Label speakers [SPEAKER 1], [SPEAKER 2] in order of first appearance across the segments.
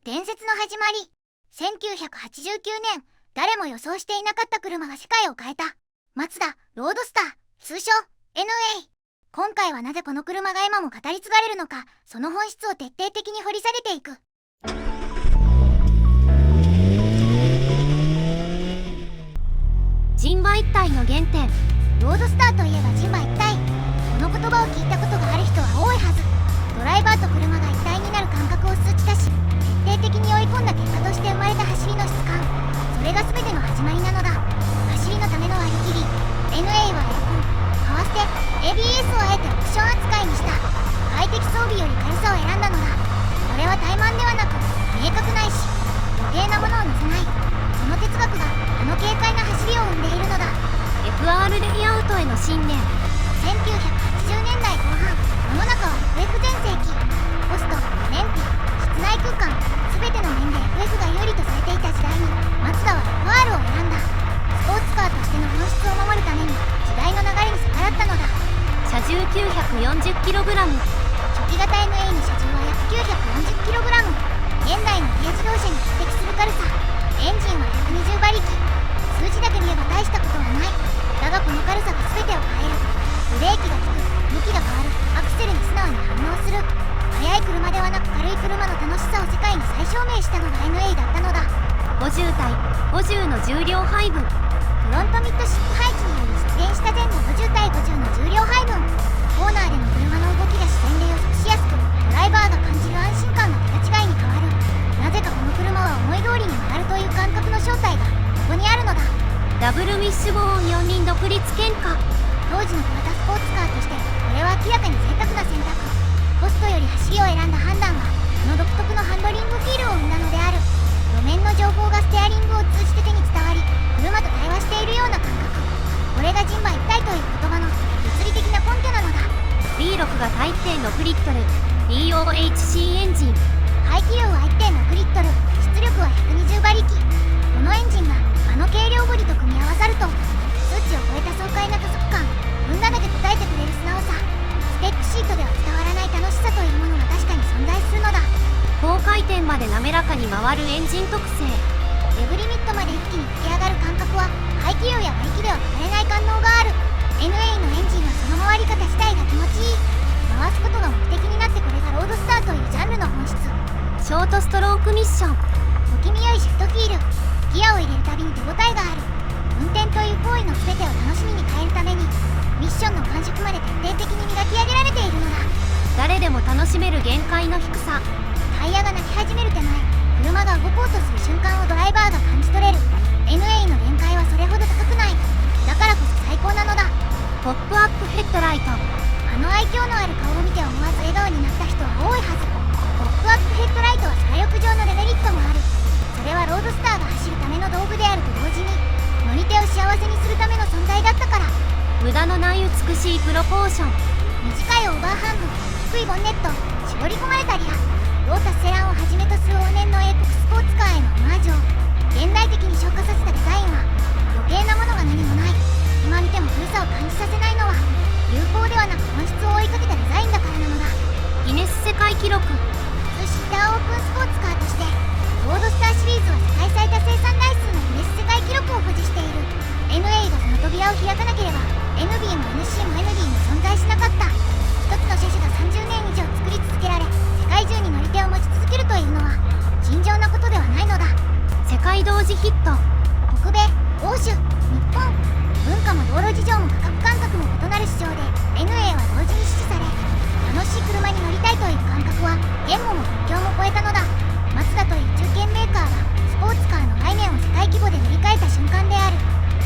[SPEAKER 1] 伝説の始まり。1989年、誰も予想していなかった車が世界を変えた。マツダロードスター、通称 NA。 今回はなぜこの車が今も語り継がれるのか、その本質を徹底的に掘り下げていく。
[SPEAKER 2] 人馬一体の原点。
[SPEAKER 1] ロードスターといえば人馬一体。この言葉を聞いたことがある人は多いはず。ドライバーと車が一体になる感覚を数値化し、徹底的に追い込んだ結果として生まれた走りの質感。それが全ての始まりなのだ。走りのための割り切り。 NA はエアコン、かわして ABS をあえてオプション扱いにした。快適装備より軽さを選んだのだ。これは怠慢ではなく明確ないし余計なものを乗せない。その哲学があの軽快な走りを生んでいるのだ。
[SPEAKER 2] FR レイアウトへの信念。
[SPEAKER 1] 1980年代後半、世の中は FF 全盛期。コスト、燃費、室内空間、全ての面で FF が有利とされていた時代に、マツダは FR を選んだ。スポーツカーとしての本質を守るために時代の流れに逆らったのだ。
[SPEAKER 2] 車重 940kg。
[SPEAKER 1] 初期型 NA に車重は約 940kg。現代の軽自動車に匹敵する軽さ。エンジンは120馬力。数字だけ見れば大したことはない。だがこの軽さが全てを変える。ブレーキが効く、向きが変わる、アクセルに素直に反応する。速い車ではなく軽い車の楽しさを世界に再証明したのが NA だったのだ。
[SPEAKER 2] 50対50の重量配分。
[SPEAKER 1] フロントミッドシップ配置により実現した前後50対50の重量配分。コーナーでの車の動きが自然で予測しやすく、ドライバーが感じる安心感が桁違いに変わる。なぜかこの車は思い通りに曲がるという感覚の正体がここにあるのだ。
[SPEAKER 2] ダブルウィッシュボーン四輪独立喧嘩。
[SPEAKER 1] 当時の小型スポーツカーとしてこれは明らかに贅沢な選択。コストより走りを選んだ判断はこの独特のハンドリングフィールを生んだのである。路面の情報がステアリングを通じて手に伝わり、車と対話しているような感覚。これが人馬一体という言葉の物理的な根拠なのだ。
[SPEAKER 2] V6 が大1.6リットル DOHC エンジン。
[SPEAKER 1] 排気量は 1.6 リットル、出力は120馬力。このエンジンがあの軽量ボディと組み合わさると、数値を超えた爽快な加速感、運河だけ答えてくれる素直さ、スペックシートでは伝わらない楽しさというものが確かに存在するのだ。
[SPEAKER 2] 高回転まで滑らかに回るエンジン特性。
[SPEAKER 1] レブリミットまで一気に駆け上がる感覚は排気量や馬力では語れない感能がある。 NA のエンジンはその回り方自体が気持ちいい。回すことが目的になって、これがロードスターというジャンルの本質。
[SPEAKER 2] ショートストロークミッション。
[SPEAKER 1] 小気味よいシフトフィール。ギアを入れるたびに手応えがある。運転という行為の全てを楽しみに変えるためにミッションの感触まで徹底的に磨き上げられているのだ。
[SPEAKER 2] 誰でも楽しめる限界の低さ。
[SPEAKER 1] タイヤが鳴き始める手前、車が動こうとする瞬間をドライバーが感じ取れる。 NA の限界はそれほど高くない。だからこそ最高なのだ。
[SPEAKER 2] ポップアップヘッドライト。
[SPEAKER 1] あの愛嬌のある顔を見て思わず笑顔になった人は多いはず。ポップアップヘッドライトは車力上のデメリットもある。それはロードスターが走るための道具であると同時に乗り手を幸せにするための存在だったから。
[SPEAKER 2] 無駄のない美しいプロポーション。
[SPEAKER 1] 短いオーバーハンド、低いボンネット、絞り込まれたリア、ロータスセランをはじめとする往年の英国スポーツカーへのオマージュを現代的に昇華させたデザインは余計なものが何もない。今見ても古さを感じさせないのは有効ではなく本質を追いかけたデザインだからなのだ。
[SPEAKER 2] ギネス世界記録。
[SPEAKER 1] ツーシーターオープンスポーツカーとしてロードスターシリーズは世界最多生産台数のギネス世界記録を保持している。 NA がその扉を開かなければ NB も NC も ND も存在しなかった。一つの車種が30年以上作り続けられ、世界中に乗り手を持ち続けるというのは尋常なことではないのだ。
[SPEAKER 2] 世界同時ヒット。
[SPEAKER 1] 北米、欧州、日本、文化も道路事情も価格感覚も異なる市場で NA は同時に支持され、楽しい車に乗りたいという感覚は言語も国境も超えたのだ。マツダという中堅メーカーはスポーツカーの概念を世界規模で塗り替えた瞬間である。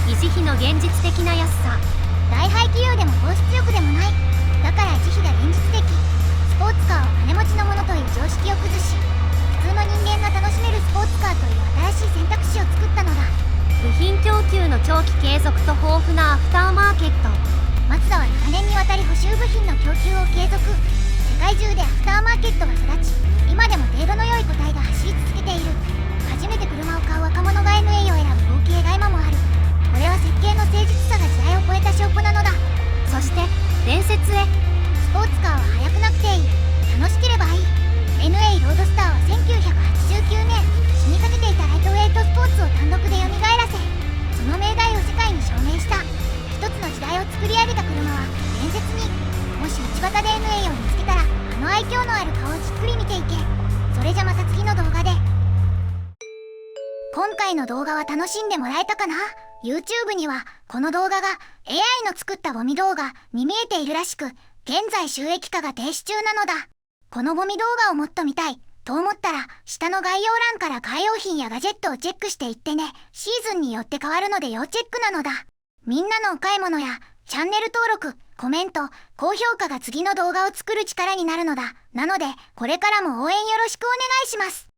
[SPEAKER 2] 維持費の現実的な安さ。
[SPEAKER 1] 大排気量でも高出力でもない。だから維持費が現実的。スポーツカーは金持ちのものという常識を崩し、普通の人間が楽しめるスポーツカーという新しい選択肢を作ったのだ。
[SPEAKER 2] 部品供給の長期継続と豊富なアフターマーケット。
[SPEAKER 1] マツダは長年にわたり補修部品の供給を継続。世界中でアフターマーケットが育ち、今でも程度の良い個体が走り続けている。初めて車を買う若者が NA を選ぶ合計が今もある。これは設計の誠実さが時代を超えた証拠なのだ。
[SPEAKER 2] そして伝説へ。
[SPEAKER 1] スポーツカーは速くなくていい、楽しければいい。NA ロードスターは1989のある顔をじっくり見ていけ。それじゃまた次の動画で。今回の動画は楽しんでもらえたかな？ YouTube にはこの動画が AI の作ったゴミ動画に見えているらしく、現在収益化が停止中なのだ。このゴミ動画をもっと見たいと思ったら、下の概要欄からカー用品やガジェットをチェックしていってね。シーズンによって変わるので要チェックなのだ。みんなのお買い物やチャンネル登録、コメント、高評価が次の動画を作る力になるのだ。なのでこれからも応援よろしくお願いします。